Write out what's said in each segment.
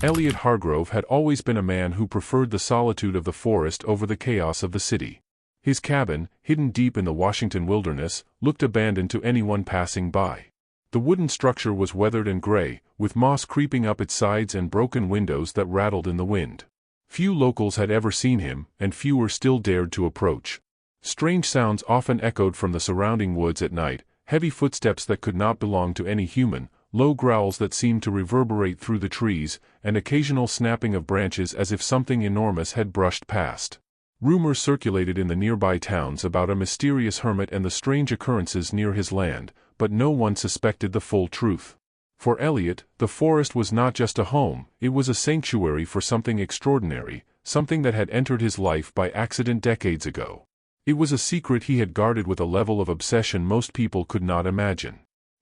Elliot Hargrove had always been a man who preferred the solitude of the forest over the chaos of the city. His cabin, hidden deep in the Washington wilderness, looked abandoned to anyone passing by. The wooden structure was weathered and gray, with moss creeping up its sides and broken windows that rattled in the wind. Few locals had ever seen him, and fewer still dared to approach. Strange sounds often echoed from the surrounding woods at night, heavy footsteps that could not belong to any human, low growls that seemed to reverberate through the trees, and occasional snapping of branches as if something enormous had brushed past. Rumors circulated in the nearby towns about a mysterious hermit and the strange occurrences near his land, but no one suspected the full truth. For Elliot, the forest was not just a home, it was a sanctuary for something extraordinary, something that had entered his life by accident decades ago. It was a secret he had guarded with a level of obsession most people could not imagine.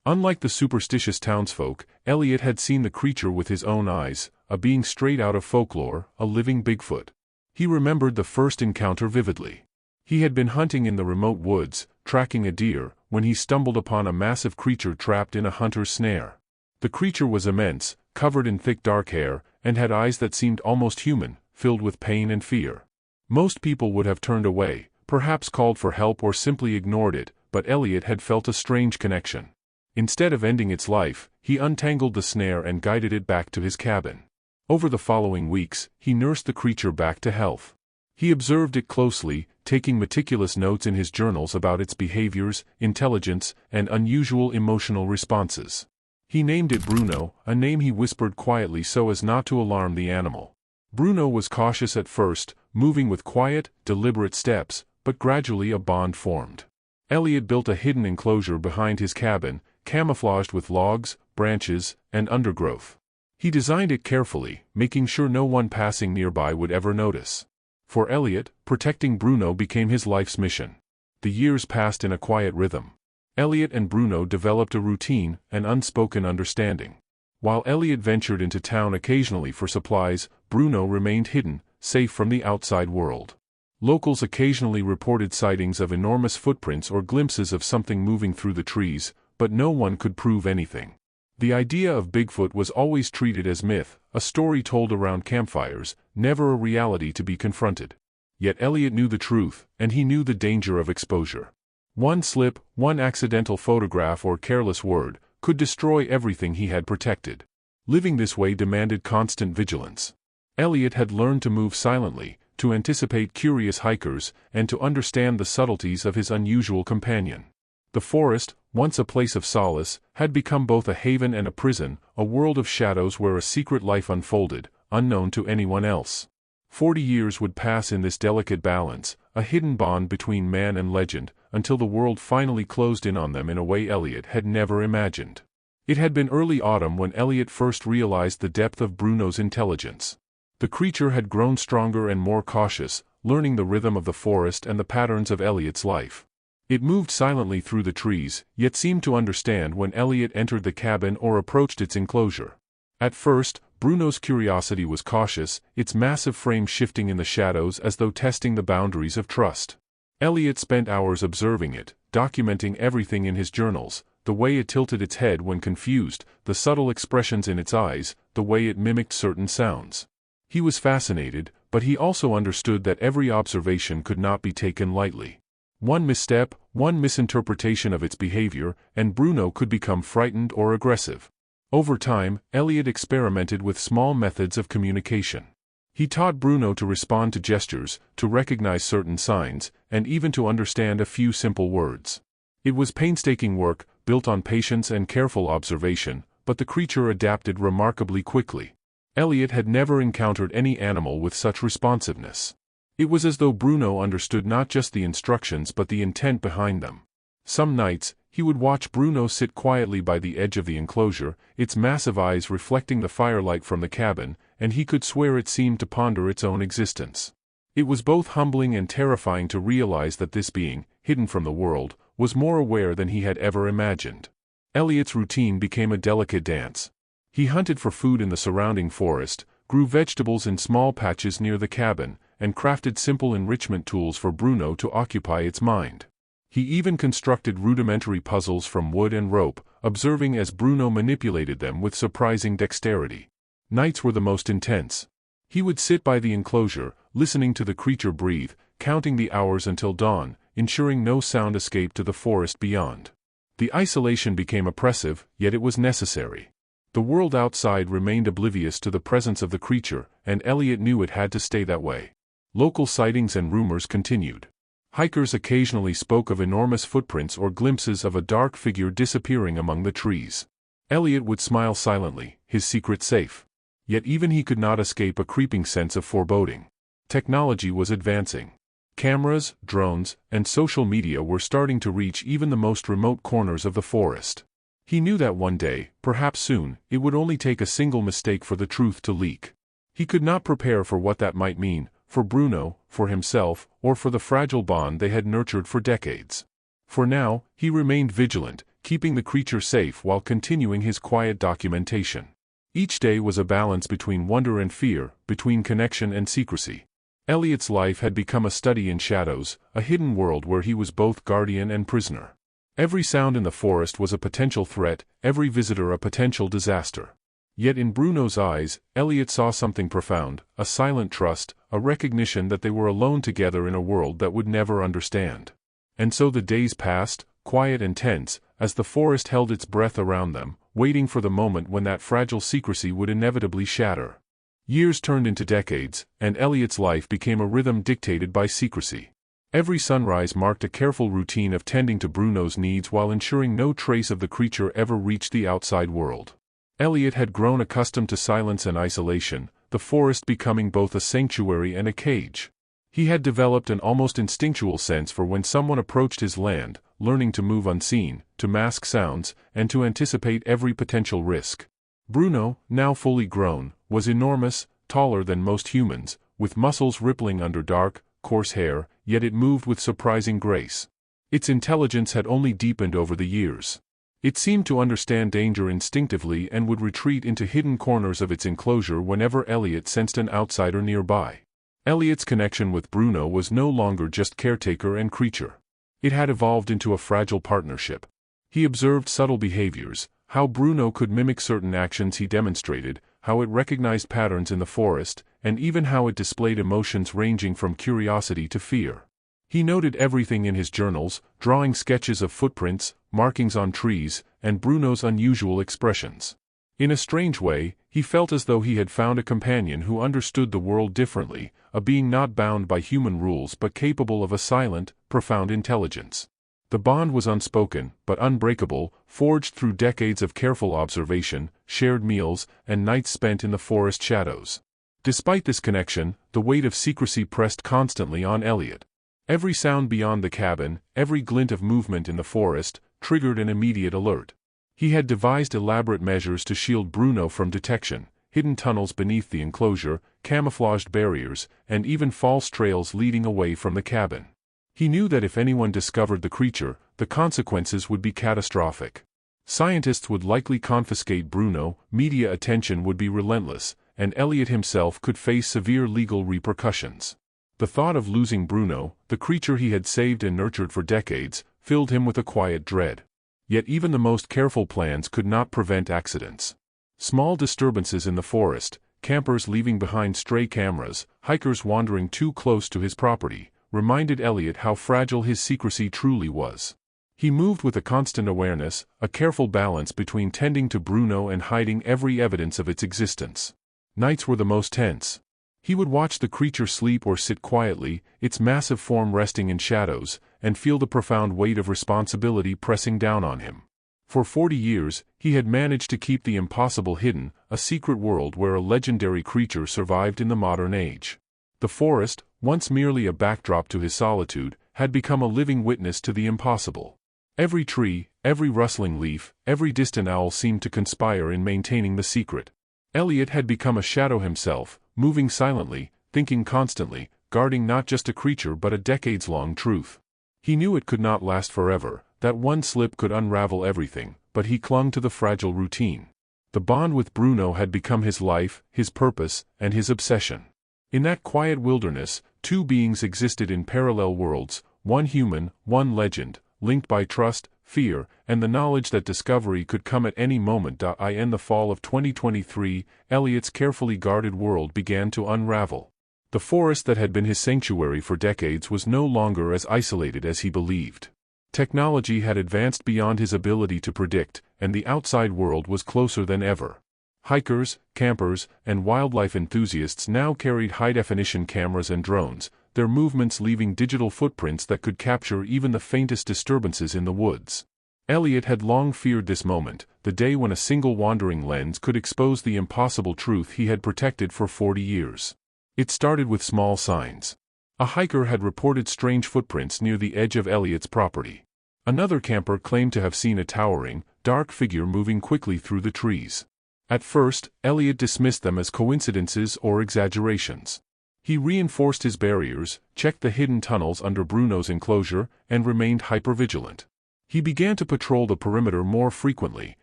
Unlike the superstitious townsfolk, Elliot had seen the creature with his own eyes, a being straight out of folklore, a living Bigfoot. He remembered the first encounter vividly. He had been hunting in the remote woods, tracking a deer, when he stumbled upon a massive creature trapped in a hunter's snare. The creature was immense, covered in thick dark hair, and had eyes that seemed almost human, filled with pain and fear. Most people would have turned away, perhaps called for help or simply ignored it, but Elliot had felt a strange connection. Instead of ending its life, he untangled the snare and guided it back to his cabin. Over the following weeks, he nursed the creature back to health. He observed it closely, taking meticulous notes in his journals about its behaviors, intelligence, and unusual emotional responses. He named it Bruno, a name he whispered quietly so as not to alarm the animal. Bruno was cautious at first, moving with quiet, deliberate steps, but gradually a bond formed. Elliot built a hidden enclosure behind his cabin, camouflaged with logs, branches, and undergrowth. He designed it carefully, making sure no one passing nearby would ever notice. For Elliot, protecting Bruno became his life's mission. The years passed in a quiet rhythm. Elliot and Bruno developed a routine, an unspoken understanding. While Elliot ventured into town occasionally for supplies, Bruno remained hidden, safe from the outside world. Locals occasionally reported sightings of enormous footprints or glimpses of something moving through the trees, but no one could prove anything. The idea of Bigfoot was always treated as myth, a story told around campfires, never a reality to be confronted. Yet Elliot knew the truth, and he knew the danger of exposure. One slip, one accidental photograph or careless word, could destroy everything he had protected. Living this way demanded constant vigilance. Elliot had learned to move silently, to anticipate curious hikers, and to understand the subtleties of his unusual companion. The forest, once a place of solace, had become both a haven and a prison, a world of shadows where a secret life unfolded, unknown to anyone else. 40 years would pass in this delicate balance, a hidden bond between man and legend, until the world finally closed in on them in a way Elliot had never imagined. It had been early autumn when Elliot first realized the depth of Bruno's intelligence. The creature had grown stronger and more cautious, learning the rhythm of the forest and the patterns of Elliot's life. It moved silently through the trees, yet seemed to understand when Elliot entered the cabin or approached its enclosure. At first, Bruno's curiosity was cautious, its massive frame shifting in the shadows as though testing the boundaries of trust. Elliot spent hours observing it, documenting everything in his journals, the way it tilted its head when confused, the subtle expressions in its eyes, the way it mimicked certain sounds. He was fascinated, but he also understood that every observation could not be taken lightly. One misstep, one misinterpretation of its behavior, and Bruno could become frightened or aggressive. Over time, Elliot experimented with small methods of communication. He taught Bruno to respond to gestures, to recognize certain signs, and even to understand a few simple words. It was painstaking work, built on patience and careful observation, but the creature adapted remarkably quickly. Elliot had never encountered any animal with such responsiveness. It was as though Bruno understood not just the instructions but the intent behind them. Some nights, he would watch Bruno sit quietly by the edge of the enclosure, its massive eyes reflecting the firelight from the cabin, and he could swear it seemed to ponder its own existence. It was both humbling and terrifying to realize that this being, hidden from the world, was more aware than he had ever imagined. Elliot's routine became a delicate dance. He hunted for food in the surrounding forest, grew vegetables in small patches near the cabin, and crafted simple enrichment tools for Bruno to occupy its mind. He even constructed rudimentary puzzles from wood and rope, observing as Bruno manipulated them with surprising dexterity. Nights were the most intense. He would sit by the enclosure, listening to the creature breathe, counting the hours until dawn, ensuring no sound escaped to the forest beyond. The isolation became oppressive, yet it was necessary. The world outside remained oblivious to the presence of the creature, and Elliot knew it had to stay that way. Local sightings and rumors continued. Hikers occasionally spoke of enormous footprints or glimpses of a dark figure disappearing among the trees. Elliot would smile silently, his secret safe. Yet even he could not escape a creeping sense of foreboding. Technology was advancing. Cameras, drones, and social media were starting to reach even the most remote corners of the forest. He knew that one day, perhaps soon, it would only take a single mistake for the truth to leak. He could not prepare for what that might mean, for Bruno, for himself, or for the fragile bond they had nurtured for decades. For now, he remained vigilant, keeping the creature safe while continuing his quiet documentation. Each day was a balance between wonder and fear, between connection and secrecy. Elliot's life had become a study in shadows, a hidden world where he was both guardian and prisoner. Every sound in the forest was a potential threat, every visitor a potential disaster. Yet in Bruno's eyes, Elliot saw something profound, a silent trust, a recognition that they were alone together in a world that would never understand. And so the days passed, quiet and tense, as the forest held its breath around them, waiting for the moment when that fragile secrecy would inevitably shatter. Years turned into decades, and Elliot's life became a rhythm dictated by secrecy. Every sunrise marked a careful routine of tending to Bruno's needs while ensuring no trace of the creature ever reached the outside world. Elliot had grown accustomed to silence and isolation, the forest becoming both a sanctuary and a cage. He had developed an almost instinctual sense for when someone approached his land, learning to move unseen, to mask sounds, and to anticipate every potential risk. Bruno, now fully grown, was enormous, taller than most humans, with muscles rippling under dark, coarse hair, yet it moved with surprising grace. Its intelligence had only deepened over the years. It seemed to understand danger instinctively and would retreat into hidden corners of its enclosure whenever Elliot sensed an outsider nearby. Elliot's connection with Bruno was no longer just caretaker and creature. It had evolved into a fragile partnership. He observed subtle behaviors, how Bruno could mimic certain actions he demonstrated, how it recognized patterns in the forest, and even how it displayed emotions ranging from curiosity to fear. He noted everything in his journals, drawing sketches of footprints, markings on trees, and Bruno's unusual expressions. In a strange way, he felt as though he had found a companion who understood the world differently, a being not bound by human rules but capable of a silent, profound intelligence. The bond was unspoken, but unbreakable, forged through decades of careful observation, shared meals, and nights spent in the forest shadows. Despite this connection, the weight of secrecy pressed constantly on Elliot. Every sound beyond the cabin, every glint of movement in the forest, triggered an immediate alert. He had devised elaborate measures to shield Bruno from detection, hidden tunnels beneath the enclosure, camouflaged barriers, and even false trails leading away from the cabin. He knew that if anyone discovered the creature, the consequences would be catastrophic. Scientists would likely confiscate Bruno, media attention would be relentless, and Elliot himself could face severe legal repercussions. The thought of losing Bruno, the creature he had saved and nurtured for decades, filled him with a quiet dread. Yet even the most careful plans could not prevent accidents. Small disturbances in the forest, campers leaving behind stray cameras, hikers wandering too close to his property, reminded Elliot how fragile his secrecy truly was. He moved with a constant awareness, a careful balance between tending to Bruno and hiding every evidence of its existence. Nights were the most tense. He would watch the creature sleep or sit quietly, its massive form resting in shadows, and feel the profound weight of responsibility pressing down on him. For 40 years, he had managed to keep the impossible hidden, a secret world where a legendary creature survived in the modern age. The forest, once merely a backdrop to his solitude, had become a living witness to the impossible. Every tree, every rustling leaf, every distant owl seemed to conspire in maintaining the secret. Elliot had become a shadow himself, moving silently, thinking constantly, guarding not just a creature but a decades-long truth. He knew it could not last forever, that one slip could unravel everything, but he clung to the fragile routine. The bond with Bruno had become his life, his purpose, and his obsession. In that quiet wilderness, two beings existed in parallel worlds, one human, one legend, linked by trust, fear, and the knowledge that discovery could come at any moment. In the fall of 2023, Elliot's carefully guarded world began to unravel. The forest that had been his sanctuary for decades was no longer as isolated as he believed. Technology had advanced beyond his ability to predict, and the outside world was closer than ever. Hikers, campers, and wildlife enthusiasts now carried high-definition cameras and drones, their movements leaving digital footprints that could capture even the faintest disturbances in the woods. Elliot had long feared this moment, the day when a single wandering lens could expose the impossible truth he had protected for 40 years. It started with small signs. A hiker had reported strange footprints near the edge of Elliot's property. Another camper claimed to have seen a towering, dark figure moving quickly through the trees. At first, Elliot dismissed them as coincidences or exaggerations. He reinforced his barriers, checked the hidden tunnels under Bruno's enclosure, and remained hypervigilant. He began to patrol the perimeter more frequently,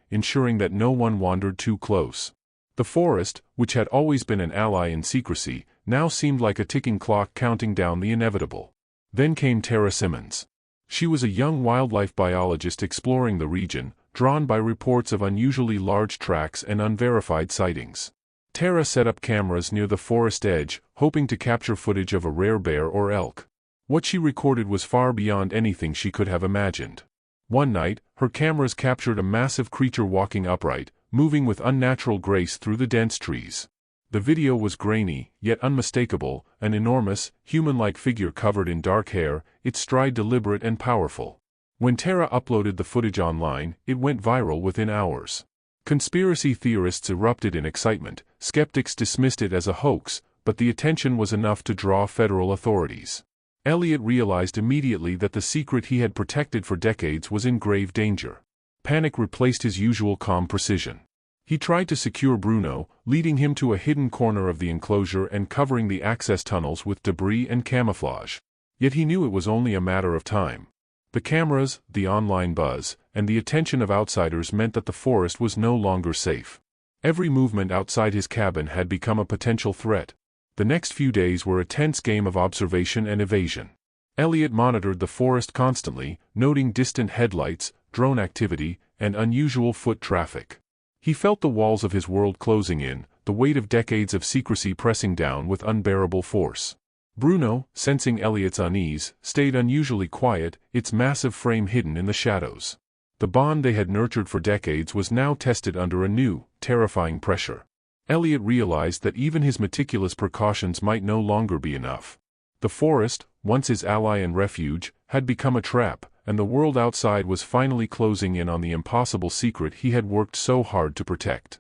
ensuring that no one wandered too close. The forest, which had always been an ally in secrecy, now seemed like a ticking clock counting down the inevitable. Then came Tara Simmons. She was a young wildlife biologist exploring the region, drawn by reports of unusually large tracks and unverified sightings. Tara set up cameras near the forest edge, hoping to capture footage of a rare bear or elk. What she recorded was far beyond anything she could have imagined. One night, her cameras captured a massive creature walking upright, moving with unnatural grace through the dense trees. The video was grainy, yet unmistakable, an enormous, human-like figure covered in dark hair, its stride deliberate and powerful. When Tara uploaded the footage online, it went viral within hours. Conspiracy theorists erupted in excitement, skeptics dismissed it as a hoax, but the attention was enough to draw federal authorities. Elliot realized immediately that the secret he had protected for decades was in grave danger. Panic replaced his usual calm precision. He tried to secure Bruno, leading him to a hidden corner of the enclosure and covering the access tunnels with debris and camouflage. Yet he knew it was only a matter of time. The cameras, the online buzz, and the attention of outsiders meant that the forest was no longer safe. Every movement outside his cabin had become a potential threat. The next few days were a tense game of observation and evasion. Elliot monitored the forest constantly, noting distant headlights, drone activity, and unusual foot traffic. He felt the walls of his world closing in, the weight of decades of secrecy pressing down with unbearable force. Bruno, sensing Elliot's unease, stayed unusually quiet, its massive frame hidden in the shadows. The bond they had nurtured for decades was now tested under a new, terrifying pressure. Elliot realized that even his meticulous precautions might no longer be enough. The forest, once his ally and refuge, had become a trap, and the world outside was finally closing in on the impossible secret he had worked so hard to protect.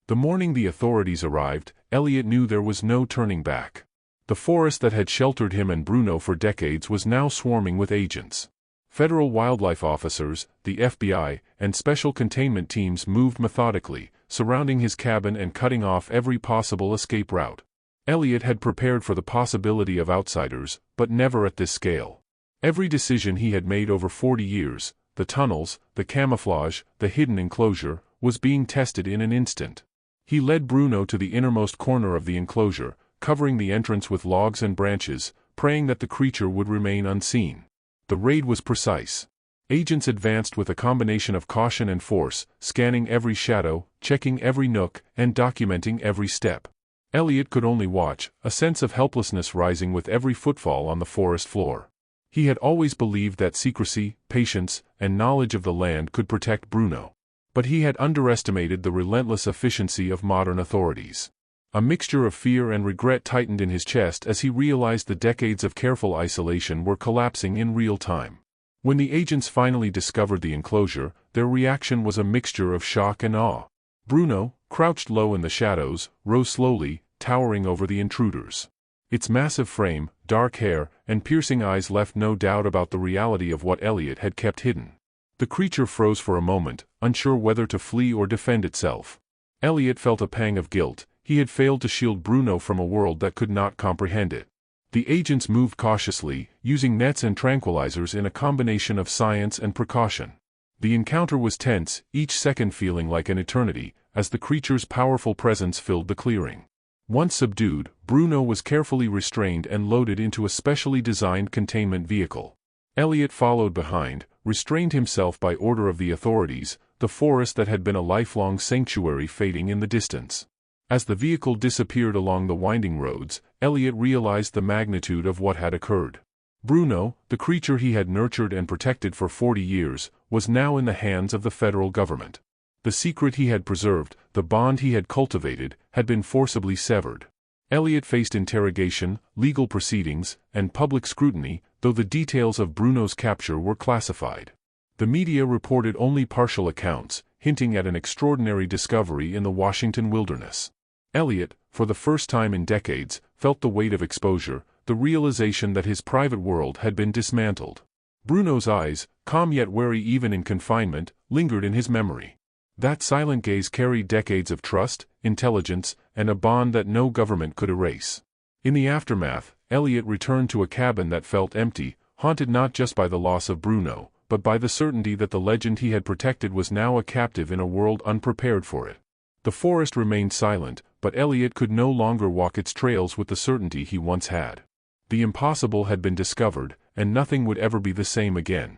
The morning the authorities arrived, Elliot knew there was no turning back. The forest that had sheltered him and Bruno for decades was now swarming with agents. Federal wildlife officers, the FBI, and special containment teams moved methodically, surrounding his cabin and cutting off every possible escape route. Elliot had prepared for the possibility of outsiders, but never at this scale. Every decision he had made over 40 years, the tunnels, the camouflage, the hidden enclosure, was being tested in an instant. He led Bruno to the innermost corner of the enclosure, covering the entrance with logs and branches, praying that the creature would remain unseen. The raid was precise. Agents advanced with a combination of caution and force, scanning every shadow, checking every nook, and documenting every step. Elliot could only watch, a sense of helplessness rising with every footfall on the forest floor. He had always believed that secrecy, patience, and knowledge of the land could protect Bruno. But he had underestimated the relentless efficiency of modern authorities. A mixture of fear and regret tightened in his chest as he realized the decades of careful isolation were collapsing in real time. When the agents finally discovered the enclosure, their reaction was a mixture of shock and awe. Bruno, crouched low in the shadows, rose slowly, towering over the intruders. Its massive frame, dark hair, and piercing eyes left no doubt about the reality of what Elliot had kept hidden. The creature froze for a moment, unsure whether to flee or defend itself. Elliot felt a pang of guilt. He had failed to shield Bruno from a world that could not comprehend it. The agents moved cautiously, using nets and tranquilizers in a combination of science and precaution. The encounter was tense, each second feeling like an eternity, as the creature's powerful presence filled the clearing. Once subdued, Bruno was carefully restrained and loaded into a specially designed containment vehicle. Elliot followed behind, restrained himself by order of the authorities, the forest that had been a lifelong sanctuary fading in the distance. As the vehicle disappeared along the winding roads, Elliot realized the magnitude of what had occurred. Bruno, the creature he had nurtured and protected for 40 years, was now in the hands of the federal government. The secret he had preserved, the bond he had cultivated, had been forcibly severed. Elliot faced interrogation, legal proceedings, and public scrutiny, though the details of Bruno's capture were classified. The media reported only partial accounts, hinting at an extraordinary discovery in the Washington wilderness. Elliot, for the first time in decades, felt the weight of exposure, the realization that his private world had been dismantled. Bruno's eyes, calm yet wary even in confinement, lingered in his memory. That silent gaze carried decades of trust, intelligence, and a bond that no government could erase. In the aftermath, Elliot returned to a cabin that felt empty, haunted not just by the loss of Bruno, but by the certainty that the legend he had protected was now a captive in a world unprepared for it. The forest remained silent, but Elliot could no longer walk its trails with the certainty he once had. The impossible had been discovered, and nothing would ever be the same again.